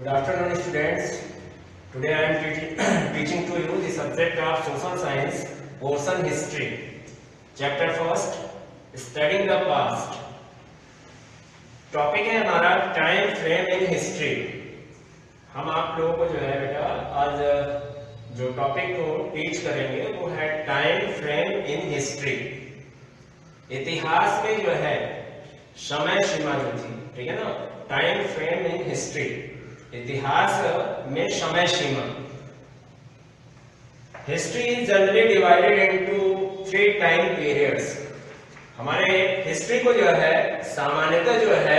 Good afternoon, students. Today I am teaching to you the subject of social science, portion history. Chapter first, studying the past. Topic है हमारा time frame in history. हम आप लोगों को जो है बेटा आज जो टॉपिक को टीच करेंगे वो है टाइम फ्रेम इन हिस्ट्री। इतिहास में जो है समय सीमा जो थी, ठीक है ना, टाइम फ्रेम इन हिस्ट्री, इतिहास में समय सीमा। History is generally divided into 3 time periods. हमारे हिस्ट्री को जो है सामान्यतः जो है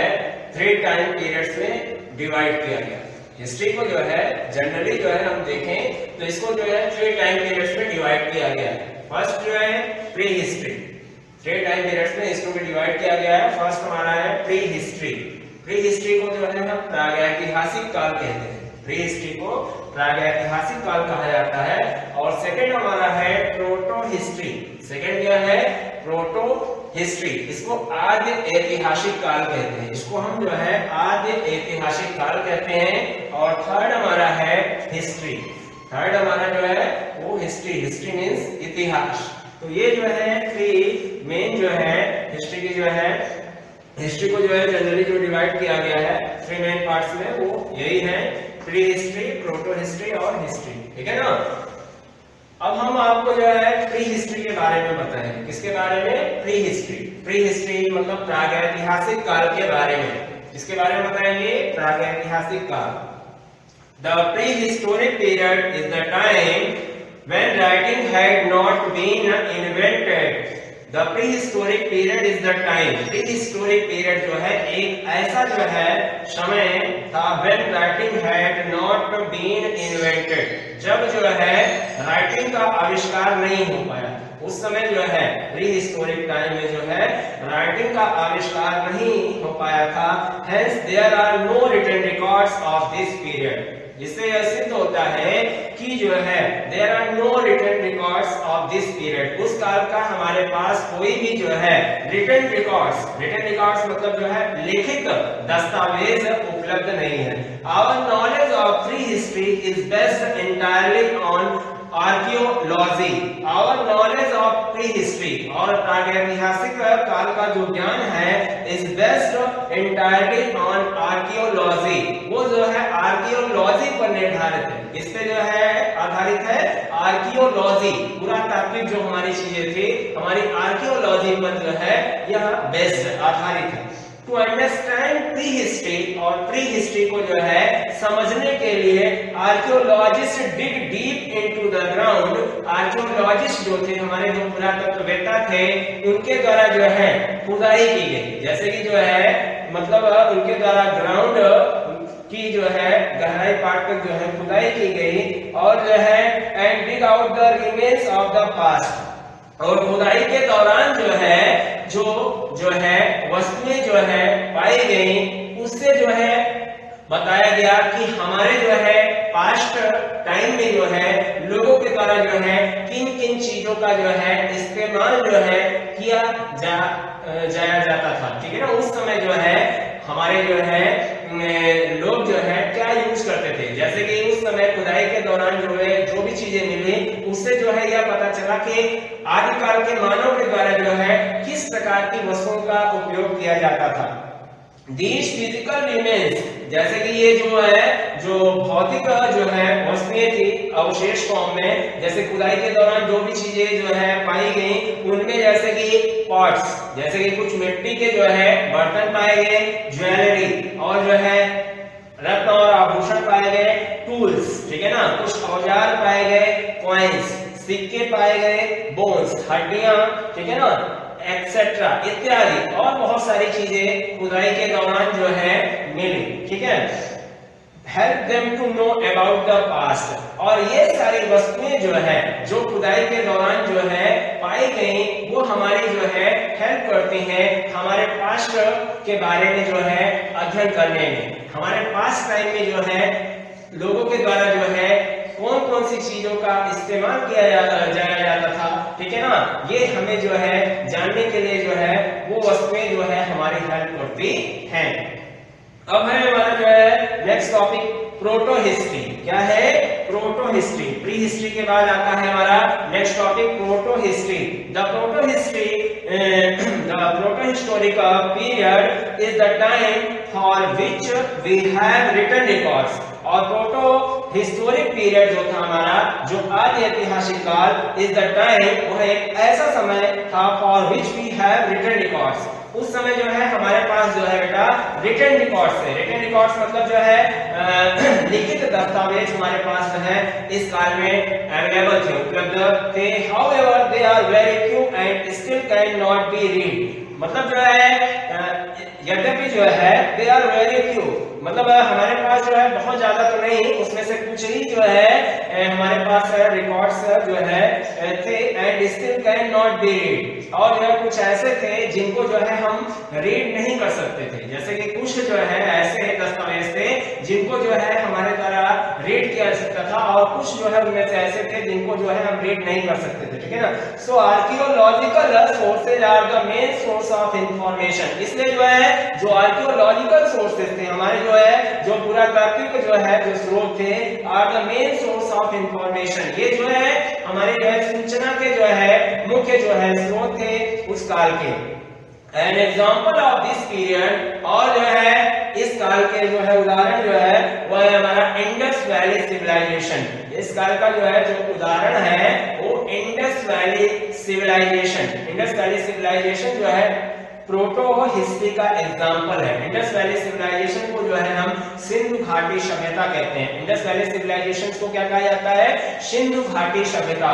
3 टाइम पीरियड्स में डिवाइड किया गया। हिस्ट्री को जो है जनरली जो है हम देखें तो इसको जो है 3 टाइम पीरियड्स में डिवाइड किया गया है। फर्स्ट जो है प्री हिस्ट्री, 3 टाइम पीरियड्स में इसको भी डिवाइड किया गया है। फर्स्ट हमारा है प्री हिस्ट्री। प्री हिस्ट्री को जो है हम प्रागैतिहासिक काल कहते हैं। प्री हिस्ट्री को प्रागैतिहासिक काल कहा जाता है। और सेकंड हमारा है प्रोटो हिस्ट्री। सेकंड क्या है? Proto history. इसको आद्य ऐतिहासिक काल कहते हैं। इसको हम जो है आद्य ऐतिहासिक काल कहते हैं। और थर्ड हमारा है हिस्ट्री। थर्ड हमारा जो है वो हिस्ट्री। हिस्ट्री मींस इतिहास। तो ये जो है 3 मेन जो है हिस्ट्री की जो है, हिस्ट्री को जो है जनरली जो डिवाइड किया गया है 3 मेन पार्ट्स में, वो यही है प्री हिस्ट्री, प्रोटो हिस्ट्री और हिस्ट्री, ठीक है ना। अब हम आपको जो है प्री हिस्ट्री के बारे में बताएंगे। किसके बारे में? Pre history. प्री हिस्ट्री मतलब प्रागैतिहासिक काल के बारे में। इसके बारे में बताएंगे प्रागैतिहासिक काल। The pre historic period is the time when writing had not been invented. The prehistoric period is the time. Prehistoric period जो है एक ऐसा जो है समय था when writing had not been invented. जब जो है राइटिंग का आविष्कार नहीं हो पाया। उस समय जो है प्री हिस्टोरिक टाइम में जो है राइटिंग का आविष्कार नहीं हो पाया था। Hence there are no written records of this period. जिससे यह सिद्ध होता है कि जो है there are no written records of this period. उस काल का हमारे पास कोई भी जो है रिटन रिकॉर्ड्स, रिटन रिकॉर्ड्स मतलब जो है लिखित दस्तावेज उपलब्ध नहीं है। Our knowledge of prehistory is based entirely on archaeology. Our knowledge of prehistory और प्रागैतिहासिक काल का जो ज्ञान है is based entirely on archaeology. वो जो है आर्कियोलॉजी पर निर्धारित है। इस पे जो है आधारित है आर्कियोलॉजी। पुरातात्विक जो हमारी चीजें थी हमारी आर्कियोलॉजी पर जो है यह बेस्ड आधारित है। टू अंडरस्टैंड प्री हिस्ट्री और प्री हिस्ट्री को जो है समझने के लिए archaeologist dig deep into the ground. Archaeologist जो थे हमारे जो पुरातत्ववेत्ता थे उनके द्वारा जो है खुदाई की गई। जैसे कि जो है मतलब उनके द्वारा ग्राउंड की जो है गहराई पार्ट तक जो है खुदाई की गई और जो है and dig out the remains of the past. और खुदाई के दौरान जो है जो है वस्तुएं जो है पाई गई, उससे जो है बताया गया कि हमारे जो है पास्ट टाइम में जो है लोगों के द्वारा जो है किन किन चीजों का जो है इस्तेमाल जो है किया जाया जाता था, ठीक है ना। उस समय जो है हमारे जो है लोग जो है क्या यूज करते थे। जैसे कि उस समय खुदाई के दौरान जो है जो भी चीजें मिली उससे जो है यह पता चला कि आदिकाल के मानव के द्वारा जो है किस प्रकार की वस्तुओं का उपयोग किया जाता था। These physical remains, जैसे कि ये जो है जो भौतिक जो है वस्तुएं थी अवशेष फॉर्म में, जैसे खुदाई के दौरान जो भी चीजें जो है पाई गई उनमें जैसे कि पॉट्स, जैसे कि कुछ मिट्टी के जो है बर्तन पाए गए, ज्वेलरी और जो है रत्न और आभूषण पाए गए, टूल्स, ठीक है ना, कुछ औजार पाए गए, कॉइन्स, सिक्के पाए गए, बोन्स, हड्डियां, ठीक है ना, एक्सेट्रा इत्यादि और बहुत सारी चीजें खुदाई के दौरान जो है मिली, ठीक है। Help them to know about the past. और ये सारी वस्तुएं जो है जो खुदाई के दौरान जो है पाई गई वो हमारी जो है हेल्प करती हैं हमारे पास्ट के बारे में जो है अध्ययन करने में। हमारे पास्ट टाइम में जो है लोगों के द्वारा जो है कौन कौन सी चीजों का इस्तेमाल किया जाया जाता था, ठीक है ना, ये हमें जो है जानने के लिए जो है वो वस्तुएं जो है हमारी हेल्प करती हैं। अब है हमारा जो है नेक्स्ट टॉपिक प्रोटो हिस्ट्री। क्या है? Proto history. प्री हिस्ट्री के बाद आता है हमारा next topic protohistory. The protohistorical period is the time for which we have written records. और प्रोटो हिस्टोरिक पीरियड जो था हमारा, जो आदि ऐतिहासिक काल, इज द टाइम, वह एक ऐसा समय था for which we have written records. उस समय जो है हमारे पास जो है बेटा रिटन रिकॉर्ड्स है। रिटन रिकॉर्ड्स मतलब जो है लिखित दस्तावेज हमारे पास जो है इस काल में अवेलेबल थे, उपलब्ध थे। However they are very few and still can not be read. मतलब जो है यद्यपि जो है दे आर वेरी फ्यू, मतलब हमारे पास जो है बहुत ज्यादा तो नहीं, उसमें से कुछ ही जो है हमारे पास रिकॉर्ड्स जो है थे। And still can not be read, और जो है कुछ ऐसे थे जिनको जो है हम रीड नहीं कर सकते थे। जैसे कि कुछ जो है ऐसे दस्तावेज थे जिनको जो है हमारे द्वारा रीड किया जा सकता था, और कुछ जो है उनमें से ऐसे थे जिनको जो है हम रीड नहीं कर सकते थे। ठीक है ना? So archaeological sources are the main source of information. इसलिए जो है जो आर्कियोलॉजिकल सोर्सेज थे हमारे, जो है जो पुरातात्विक जो है जो स्रोत थे, are the main source of information. ये जो है हमारे जो है सूचना के जो है मुख्य जो है स्रोत थे उस काल के। An example of this period, और जो है इस काल के जो है उदाहरण जो है वह है हमारा इंडस वैली सिविलाइजेशन। इस काल का जो है जो उदाहरण है वो Indus valley civilisation. Indus valley civilisation जो है प्रोटो हिस्ट्री का एग्जाम्पल है। इंडस वैली सिविलाइजेशन को जो है हम सिंधु घाटी सभ्यता कहते हैं। इंडस वैली सिविलाइजेशन को क्या कहा जाता है? सिंधु घाटी सभ्यता।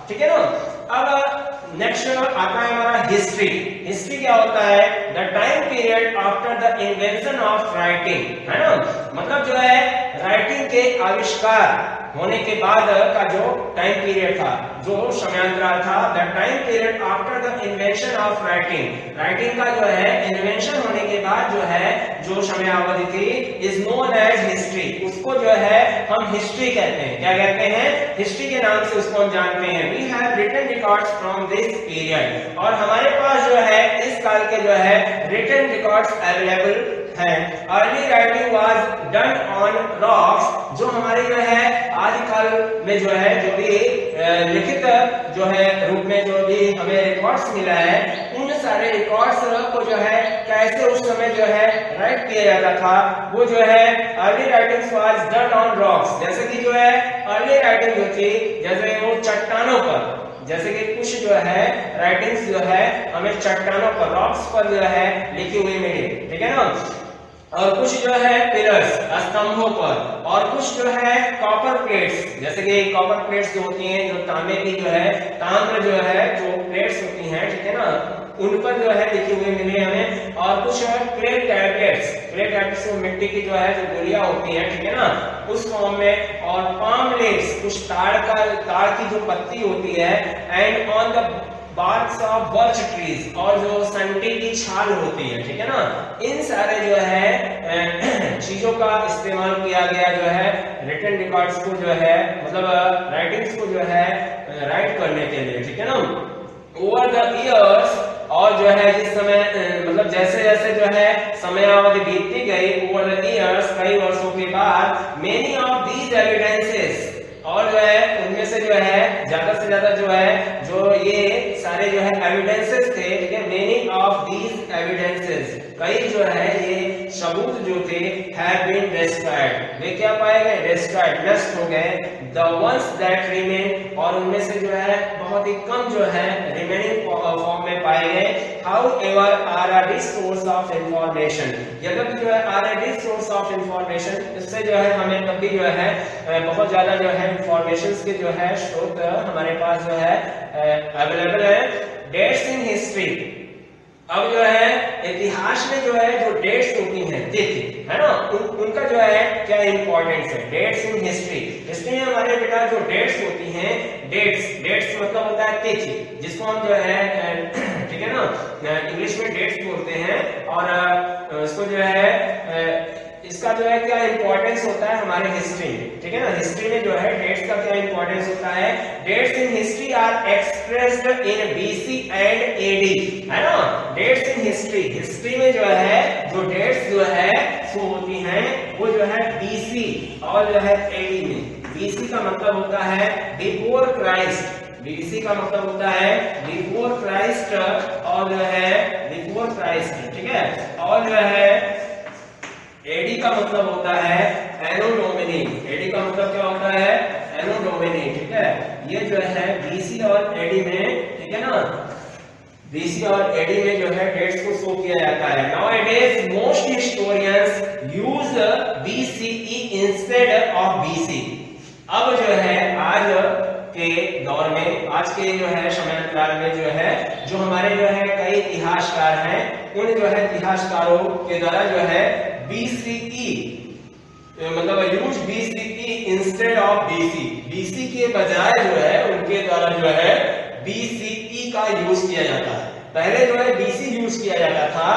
ठीक है ना? अब नेक्स्ट आता है हमारा हिस्ट्री। हिस्ट्री क्या होता है? The time period after the invention of writing, है ना? मतलब जो है राइटिंग के आविष्कार होने के बाद का जो टाइम पीरियड था, जो समयांतराल था, the time period after the invention of writing. Writing का जो है इन्वेंशन होने के बाद जो है जो समयावधि थी, इज नोन एज हिस्ट्री। उसको जो है हम हिस्ट्री कहते हैं। क्या कहते हैं? हिस्ट्री के नाम से उसको हम जानते हैं। We have written records from this period, और हमारे पास जो है इस काल के जो है रिटन रिकॉर्ड्स अवेलेबल है। Early writing was done on rocks. जो हमारे जो है आदिकाल में जो है जो भी लिखित जो है रूप में जो भी हमें रिकॉर्ड्स मिला है, उन सारे रिकॉर्ड्स को जो है कैसे उस समय जो है राइट किया जाता था, वो जो है early writings was done on rocks. जैसे कि जो है अर्ली राइटिंग जो थी, जैसे वो चट्टानों पर, जैसे कि कुछ जो है राइटिंग्स जो है हमें चट्टानों पर, रॉक्स पर जो है लिखी हुई मिली। ठीक है ना? और कुछ जो है पिलर्स, स्तंभों पर, और कुछ जो है कॉपर प्लेट्स, जैसे कि कॉपर प्लेट्स जो होती हैं, जो तांबे की जो है ताम्र जो है जो प्लेट्स होती हैं, ठीक है ना, उन पर जो है लिखी हुई मिली हमें। और कुछ क्ले टैबलेट्स, क्ले टैबलेट्स वो मिट्टी की जो है जो गोलियां होती हैं, ठीक है ना, उस फॉर्म में। और पाम लीव्स, कुछ ताड़ की जो पत्ती होती है। And on the barks of birch trees, और जो संटी की छाल होती है, ठीक है ना, इन सारे जो है चीजों का इस्तेमाल किया गया जो है रिटन रिकॉर्ड्स को जो है, मतलब राइटिंग्स को जो है राइट करने के लिए। ठीक है ना? ओवर द इयर्स, और जो है जिस समय मतलब जैसे जैसे जो है समयावधि बीतती गई, ओवर द इयर्स, कई वर्षों के बाद, मेनी ऑफ दीज एविडेंसेस, और जो है उनमें से जो है ज्यादा से ज्यादा जो है जो ये सारे जो है एविडेंसेस थे, ठीक है, मेनी ऑफ दीज एविडेंसेस, कई जो है ये सबूत जो थे, हैव बीन डिस्ट्रॉयड, वे क्या पाए गए? डिस्ट्रॉयड, नष्ट हो गए। द वंस दैट रिमेन, और उनमें से जो है बहुत ही कम जो है रिमेनिंग फॉर्म में पाए गए। However, are a rich source of information, यद्यपि जो है are a rich source of information, इससे जो है हमें तब भी जो है बहुत ज्यादा जो है इंफॉर्मेशंस के जो है स्रोत हमारे पास जो है अवेलेबल है। डेट्स इन हिस्ट्री, अब जो है इतिहास में जो है जो डेट्स होती हैं, तिथि, है ना, उनका जो है क्या इंपॉर्टेंस है? Dates in history. हिस्ट्री में हमारे बेटा जो डेट्स होती हैं, डेट्स मतलब होता है तिथि, जिसको हम जो है ठीक है ना इंग्लिश में डेट्स बोलते हैं। और इसको जो है इसका जो है क्या इंपॉर्टेंस होता है हमारे हिस्ट्री में, ठीक है ना। हिस्ट्री में जो है डेट्स का क्या इंपॉर्टेंस होता है, dates in history are expressed in BC and AD, है ना। डेट्स इन हिस्ट्री, हिस्ट्री में जो है जो डेट्स जो है वो होती हैं वो जो है बीसी और जो है एडी में। बीसी का मतलब होता है बिफोर क्राइस्ट, बीसी का मतलब होता है बिफोर क्राइस्ट और जो है बिफोर क्राइस्ट, ठीक है। और जो है एडी का मतलब होता है एनो डोमिनी, एडी का मतलब क्या होता है एनो डोमिनी, ठीक है। ये जो है बीसी और एडी में, ठीक है ना, बीसी और एडी में जो है डेट्स को शो किया जाता है। Nowadays most historians use BCE instead of BC. अब जो है आज के दौर में, आज के जो है समयांतराल में जो है जो हमारे जो है कई इतिहासकार हैं, उन जो है इतिहासकारों के द्वारा जो है बीसीई मतलब use BCE instead of BC, BC के बजाय जो है उनके द्वारा जो है बीसीई का यूज किया जाता है। पहले जो है बीसी यूज किया जाता था,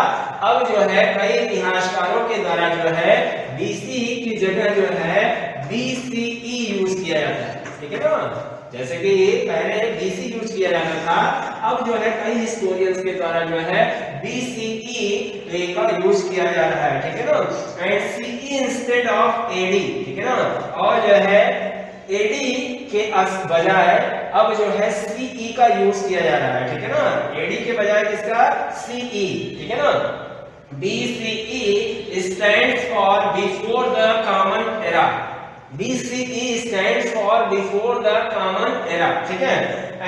अब जो है कई इतिहासकारों के द्वारा जो है बीसी की जगह जो है बीसीई यूज किया जाता है, ठीक है ना। जैसे कि पहले बीसी यूज किया जाता था, अब जो है कई हिस्टोरियंस के द्वारा जो है बीसीई का यूज किया जा रहा है, ठीक है ना। And CE instead of AD, ठीक है ना। और जो है एडी के बजाय अब जो है सीई का यूज किया जा रहा है, ठीक है ना। एडी के बजाय किसका, सीई, ठीक है ना। BCE stands for before the common era, BCE stands for before the common era, ठीक है।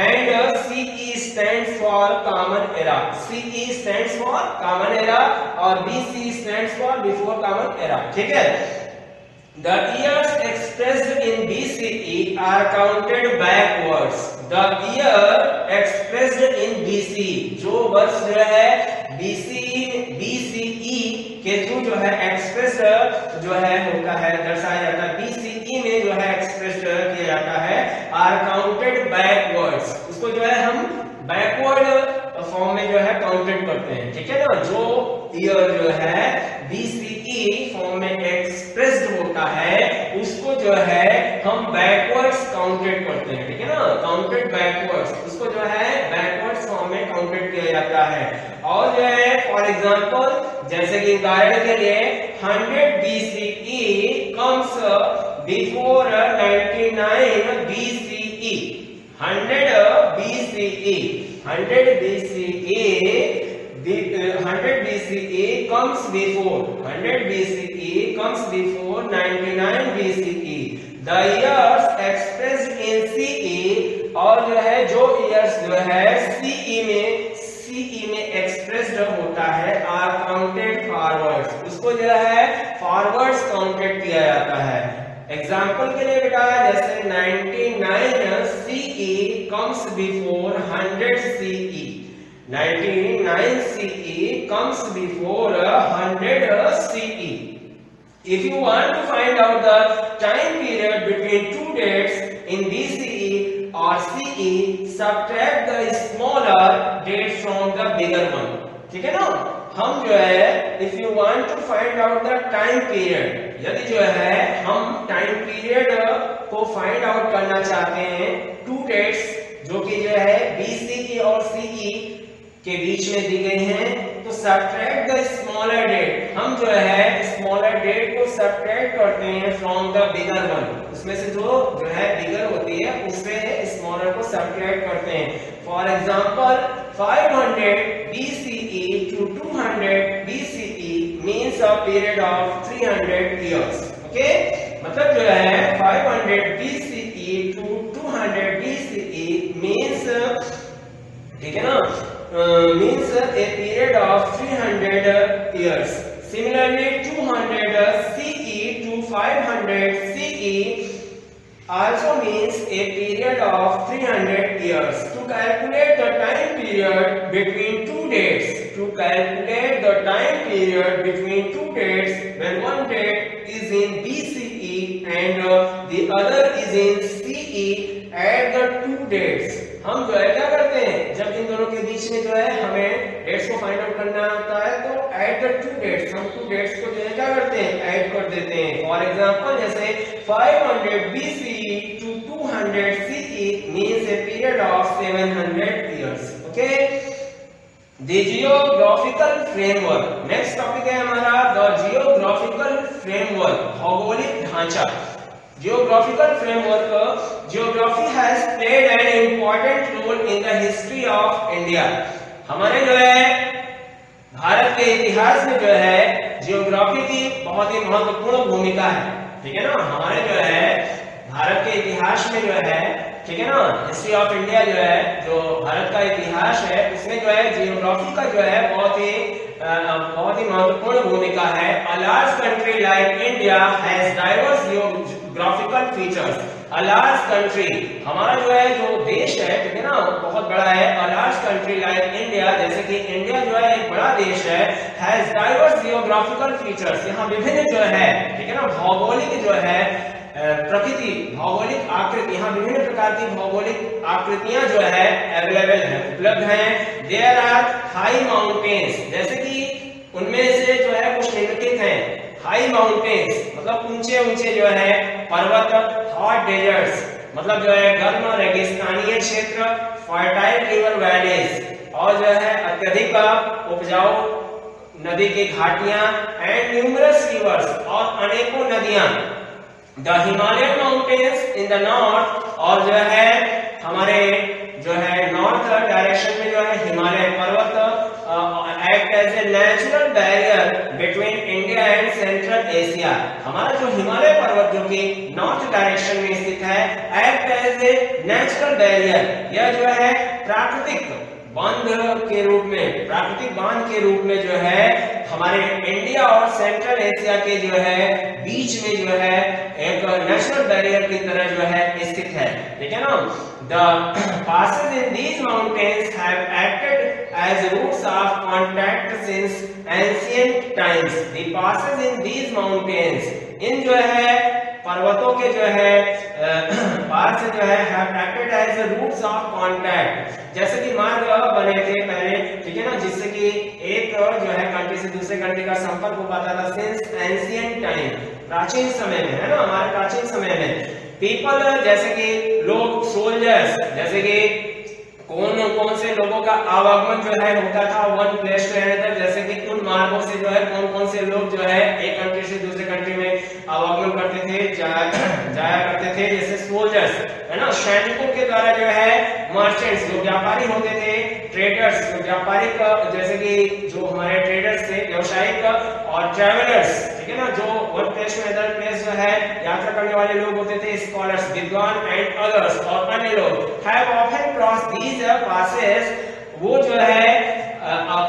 and CE stands for common era, CE stands for common era और BCE stands for before common era, ठीक है। The years expressed in BCE are counted backwards, the year expressed in BCE, जो वर्ष जो है BCE के through जो है एक्सप्रेस जो है होता है, दर्शाया जाता है, BCE में जो है एक्सप्रेस किया जाता है, आर काउंटेड बैकवर्ड्स, उसको जो है हम बैकवर्ड फॉर्म में जो है काउंटेड करते हैं, ठीक है ना। जो ईयर जो है BCE फॉर्म में एक्सप्रेस्ड होता है उसको जो है हम बैकवर्ड्स काउंटेड करते हैं, ठीक है ना। काउंटेड बैकवर्ड्स, उसको जो है बैकवर्ड्स फॉर्म में काउंटेड किया जाता है। और जो है फॉर एग्जांपल, जैसे कि उदाहरण के लिए 100 BCE comes before 99 BCE, 100 BCE, 100 BCE comes before, 100 BCE comes before 99 BCE. The years expressed in CE और जो है जो years जो है CE में एक्सप्रेस्ड होता है आर काउंटेड फॉरवर्ड्स, उसको जो है फॉरवर्ड्स काउंटेड किया जाता है। एग्जांपल के लिए बेटा जैसे 99 CE comes before 100 CE, 99 CE comes before 100 CE. If you want to find out the time period between two dates in BCE or CE, subtract the smaller date from the bigger one, ठीक है ना। हम जो है if you want to find out the time period, यदि जो है हम टाइम पीरियड को फाइंड आउट करना चाहते हैं टू डेट्स जो कि जो है BCE और CE के बीच में दी गई हैं, तो सब्ट्रैक्ट द स्मॉलर डेट, हम जो है स्मॉलर डेट को सब्ट्रैक्ट करते हैं फ्रॉम द बिगर वन, उसमें से जो है बिगर होती है उससे स्मॉलर को सब्ट्रैक्ट करते हैं। For example 500 BCE to 200 BCE means a period of 300 years, okay. मतलब जो है 500 BCE to 200 BCE means, ठीक है ना, means a period of 300 years. Similarly 200 CE to 500 CE also means a period of 300 years. To calculate the time period between two dates, to calculate the time period between two dates when one date is in BCE and the other is in CE, add the two dates. हम जो है क्या करते हैं, जब इन दोनों के बीच में जो है हमें डेट्स को फाइंड आउट करना होता है तो ऐड द टू डेट्स, हम टू डेट्स को जो है क्या करते हैं, ऐड कर देते हैं। फॉर एग्जांपल जैसे 500 BCE to 200 CE means a period of 700 years. Okay, the geographical framework, next topic है हमारा द जियोग्राफिकल फ्रेमवर्क, भौगोलिक ढांचा। Geographical framework, geography has played an important role in the history of India. हमारे जो है भारत के इतिहास में जो है जियोग्राफी की बहुत ही महत्वपूर्ण भूमिका है, ठीक है ना। हमारे जो है भारत के इतिहास में जो है, ठीक है ना, हिस्ट्री ऑफ इंडिया जो है, जो भारत का इतिहास है, उसमें जो है जियोग्राफी का जो है बहुत ही महत्वपूर्ण भूमिका है। A large country like India has diverse geographical features. A large country, हमारा जो है जो देश है, ठीक है ना, बहुत बड़ा है। A large country like India, जैसे कि इंडिया जो है एक बड़ा देश है, has diverse geographical features. यहाँ विभिन्न जो है, ठीक है ना, भौगोलिक जो है प्रकृति, भौगोलिक आकृति, यहाँ विभिन्न प्रकार की भौगोलिक आकृतियां जो है अवेलेबल है, उपलब्ध हैं। देयर आर हाई माउंटेन्स, जैसे कि उनमें से जो है कुछ निम्नलिखित हैं। हाई माउंटेन्स मतलब ऊंचे ऊंचे जो है पर्वत, हॉट डेजर्ट्स मतलब जो है गर्म रेगिस्तानीय क्षेत्र, फर्टाइल रिवर वैलीज और जो है अत्यधिक उपजाऊ नदी की घाटियां, एंड न्यूमरस रिवर्स और अनेकों नदियां। The Himalayan mountains in the north, और जो है हमारे जो है नॉर्थ डायरेक्शन में जो है हिमालय पर्वत act as a natural barrier between India and Central Asia. हमारा जो हिमालय पर्वत जो कि नॉर्थ डायरेक्शन में स्थित है, act as a natural barrier, यह जो है प्राकृतिक बांध के रूप में, प्राकृतिक बांध के रूप में जो है हमारे इंडिया और सेंट्रल एशिया के जो है बीच में जो है एक नेचुरल बैरियर की तरह जो है स्थित है, ठीक है ना। The passes in these mountains have acted as routes of contact since ancient times. The passes in these mountains, इन जो है पर्वतों के जो है पार से जो है have acted as routes of contact, जैसे कि मार्ग बने थे पहले, ठीक है ना, जिससे कि एक जो है कंट्री से दूसरे कंट्री का संपर्क हो पाता था। सिंस एंशिएंट टाइम, प्राचीन समय में, है ना, हमारे प्राचीन समय में। पीपल जैसे कि लोग, सोल्जर्स जैसे कि कौन से लोगों का आवागमन जो है होता था वन प्लेस टू अनदर, जैसे कि उन मार्गों से जो है कौन से लोग जो है एक कंट्री से दूसरे कंट्री में आवागमन करते थे, जाया करते थे, जैसे सोल्जर्स, है ना, सैनिकों के द्वारा जो है मर्चेंट्स जो व्यापारी होते थे, ट्रेडर्स जो व्यापारिक, जैसे कि जो हमारे ट्रेडर्स थे व्यावसायिक, और ट्रैवलर्स, ठीक है ना, जो one place to another place जो है यात्रा करने वाले लोग होते थे, स्कॉलर्स, विद्वान एंड अदर्स और अन्य लोग have often cross these passes, वो जो है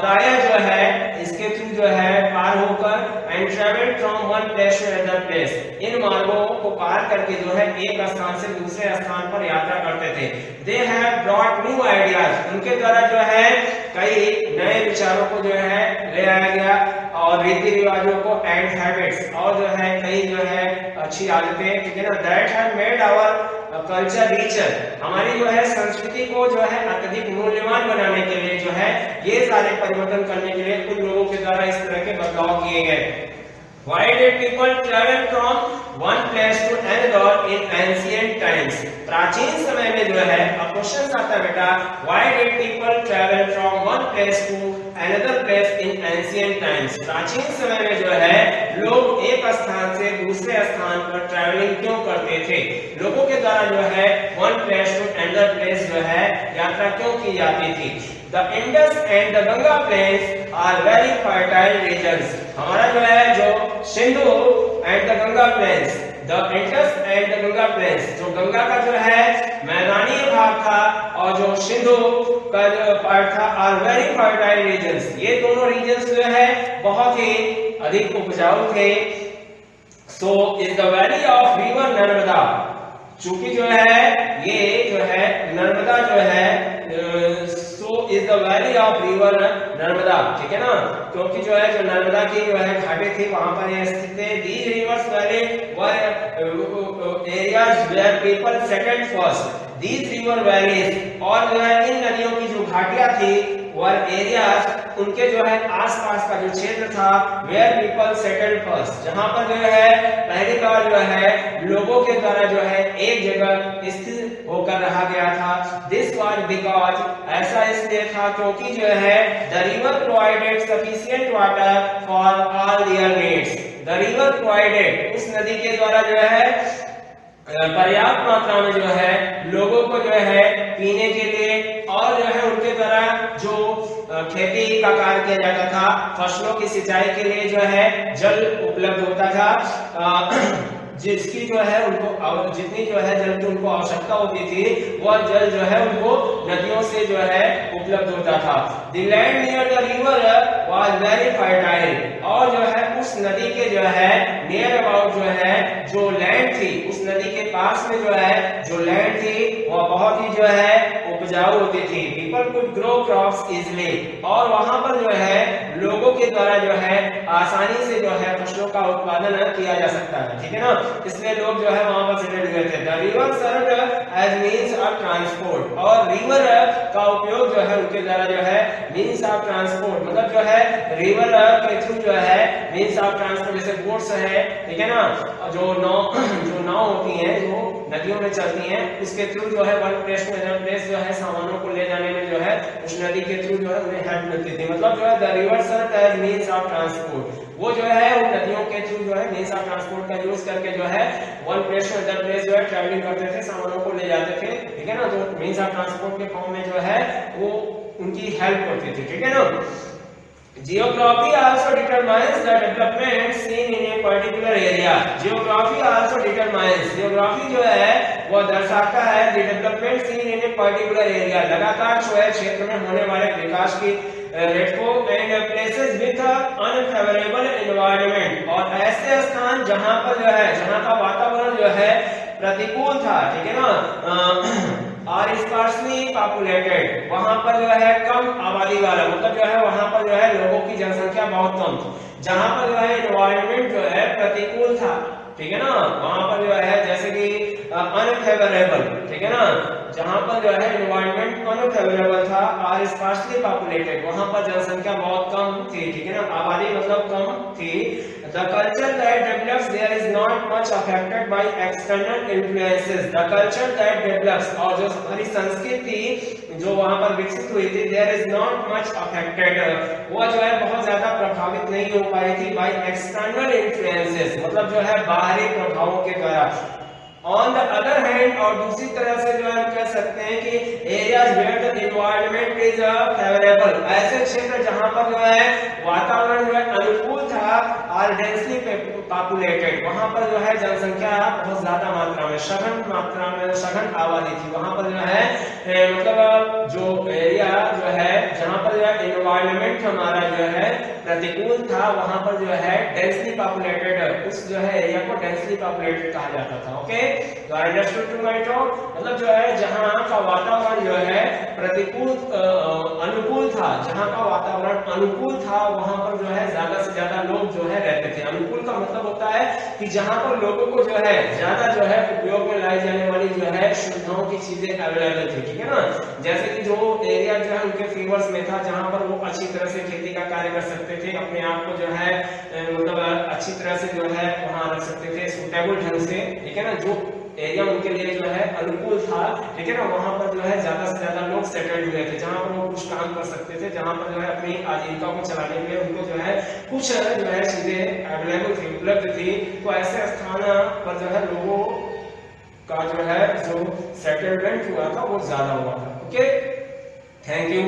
प्रायः जो है इसके थ्रू जो है पार होकर and travel from one place to another place, इन मार्गों को पार करके जो है एक स्थान से दूसरे स्थान पर यात्रा करते थे। They have brought new ideas, उनके द्वारा जो है कई नए विचारों को जो है ले आया गया, और रीति रिवाजों को एंड हैबिट्स, और जो है कई जो है अच्छी आदतें, ठीक है ना, that have made our culture richer, हमारी जो है संस्कृति को जो है अत्यधिक मूल्यवान बनाने के लिए जो है ये सारे परिवर्तन करने के लिए उन लोगों के द्वारा इस तरह के बदलाव किए गए। Why did people travel from one place to another in ancient times? प्राचीन समय में जो है, अब क्वेश्चन आता है बेटा, Why did people travel from one place to another place in ancient times? प्राचीन समय में जो है लोग एक स्थान से दूसरे स्थान पर ट्रैवलिंग क्यों करते थे? लोगों के द्वारा जो है one place to another place जो है यात्रा क्यों की जाती थी? The Indus and the Ganga plains are very fertile regions. हमारा जो है जो Sindhu and the Ganga plains, the Indus and the Ganga plains, जो गंगा का जो है मैदानी भाग था और जो सिंधु का जो पार्ट था, आर वेरी फर्टाइल रीजन्स, ये दोनों रीजन्स जो है बहुत ही अधिक उपजाऊ थे। So is the valley of river Narmada, चूंकि जो है ये जो है नर्मदा जो है, so is the valley of river Narmada, ठीक है ना, क्योंकि जो है जो नर्मदा की जो है घाटी थी वहां पर ये स्थित थे। These rivers valley were areas where people settled first, these river valleys, और जो है इन नदियों की जो घाटियां थी वर एरियाज, उनके जो है आसपास का जो क्षेत्र था, वेयर पीपल सेटल्ड फर्स्ट, जहां पर जो है पहली बार जो है लोगों के द्वारा जो है एक जगह स्थिर होकर रहा गया था। दिस वाज बिकॉज, ऐसा इसलिए था क्योंकि जो है the river provided sufficient water for all there needs, the river provided, उस नदी के द्वारा जो है पर्याप्त मात्रा में जो है लोगों को जो है पीने के लिए और जो है उनके द्वारा जो खेती का कार्य किया जाता था, फसलों की सिंचाई के लिए जो है जल उपलब्ध होता था, जिसकी जो है उनको जितनी जो है जल की उनको आवश्यकता होती थी वह जल जो है उनको नदियों से जो है उपलब्ध होता था। The land near the river was very fertile, और जो है उस नदी के जो है नियर अबाउट जो है जो लैंड थी, उस नदी के पास में जो है जो लैंड थी वह बहुत ही जो है उपजाऊ होती थी। People could grow crops easily, और वहां पर जो है लोगों के द्वारा जो है आसानी से जो है फसलों का उत्पादन किया जा सकता है, ठीक है ना, इसलिए लोग जो है वहां पर सेटल हुए थे। The river served as means of transport, और रिवर का उपयोग जो है उनके द्वारा जो है मींस ऑफ ट्रांसपोर्ट, मतलब जो है रिवर के थ्रू जो है मींस ऑफ ट्रांसपोर्ट, जैसे बोट्स है, ठीक है ना, जो नाव होती हैं जो नदियों में चलती हैं, उसके थ्रू जो है वन प्लेस में अदर प्लेस जो है सामानों को ले जाने में जो है उस नदी के थ्रू जो है उन्हें हेल्प मिलती थी। मतलब जो है the river served as means of transport, वो जो है उन नदियों के थ्रू जो है मींस ऑफ ट्रांसपोर्ट का यूज करके जो है वन प्लेस से अदर प्लेस जो है ट्रैवलिंग करते थे, सामानों को ले जाते थे, ठीक है ना, जो मींस ऑफ ट्रांसपोर्ट के फॉर्म में जो है वो उनकी हेल्प करती थी, ठीक है ना। Geography also determines the development seen in a particular area. Geography also determines, geography जो है वो दर्शाता है the development seen in a particular area, लगातार जो है क्षेत्र में होने वाले विकास की रेट को, and places with unfavorable environment, और ऐसे स्थान जहां पर जो है जहां का वातावरण जो है प्रतिकूल था, ठीक है ना, और स्पार्सली पॉपुलेटेड, वहां पर जो है कम आबादी वाला, मतलब जो है वहां पर जो है लोगों की जनसंख्या बहुत कम थी, जहां पर जो है एनवायरनमेंट जो है प्रतिकूल था, ठीक है ना, वहां पर जो है जैसे कि अनफेवरेबल, ठीक है ना, जहां पर जो है एनवायरनमेंट अनफेवरेबल था, और स्पार्सली पॉपुलेटेड, वहां पर जनसंख्या बहुत कम थी, ठीक है ना, आबादी मतलब कम थी। The culture that develops there is not much affected by external influences. The culture that develops, और जो हमारी संस्कृति जो वहां पर विकसित हुई थी, there is not much affected, वो जो है बहुत ज्यादा प्रभावित नहीं हो पाई थी by external influences, मतलब जो है बाहरी प्रभावों के द्वारा। ऑन द अदर हैंड, और दूसरी तरह से जो है हम कह सकते हैं कि areas where the environment is favourable, ऐसे क्षेत्र जहां पर जो है वातावरण जो है अनुकूल था, और डेंसली पॉपुलेटेड, वहां पर जो है जनसंख्या बहुत ज्यादा मात्रा में सघन आबादी थी, वहां पर जो है मतलब जो एरिया जो है जहां पर जो है एनवायरनमेंट हमारा जो है प्रतिकूल था, वहां पर जो है डेंसली पॉपुलेटेड, उस जो है एरिया को डेंसली पॉपुलेटेड कहा जाता था। ओके, तो अंडरस्टूड टू माय टॉक, मतलब जो है जहां का वातावरण जो है अनुकूल था, जहां का वातावरण अनुकूल था वहां पर जो है ज्यादा से ज्यादा लोग जो है रहते थे। अनुकूल का मतलब होता है कि जहां पर लोगों को जो है ज्यादा जो है उपयोग में लाई जाने वाली जो है सुविधाओं की चीजें अवेलेबल थी, ठीक है ना, जैसे कि जो एरिया जो है उनके फेवर्स में था, जहां पर वो अच्छी तरह से खेती का कार्य कर सकते थे, अपने आप को जो है मतलब अच्छी तरह से जो है वहां रख सकते थे सूटेबल ढंग से, ठीक है ना, जो एरिया उनके लिए जो है अनुकूल था, ठीक है ना, वहां पर जो है ज्यादा से ज्यादा लोग सेटल्ड हुए थे, जहां पर वो कुछ काम कर सकते थे, जहां पर जो है अपनी आजीविका को चलाने के लिए उनको जो है कुछ जो है चीजें अवेलेबल थी, उपलब्ध थी, तो ऐसे स्थान पर जो है लोगों का जो है जो सेटलमेंट हुआ था वो ज्यादा हुआ था। Okay, thank you.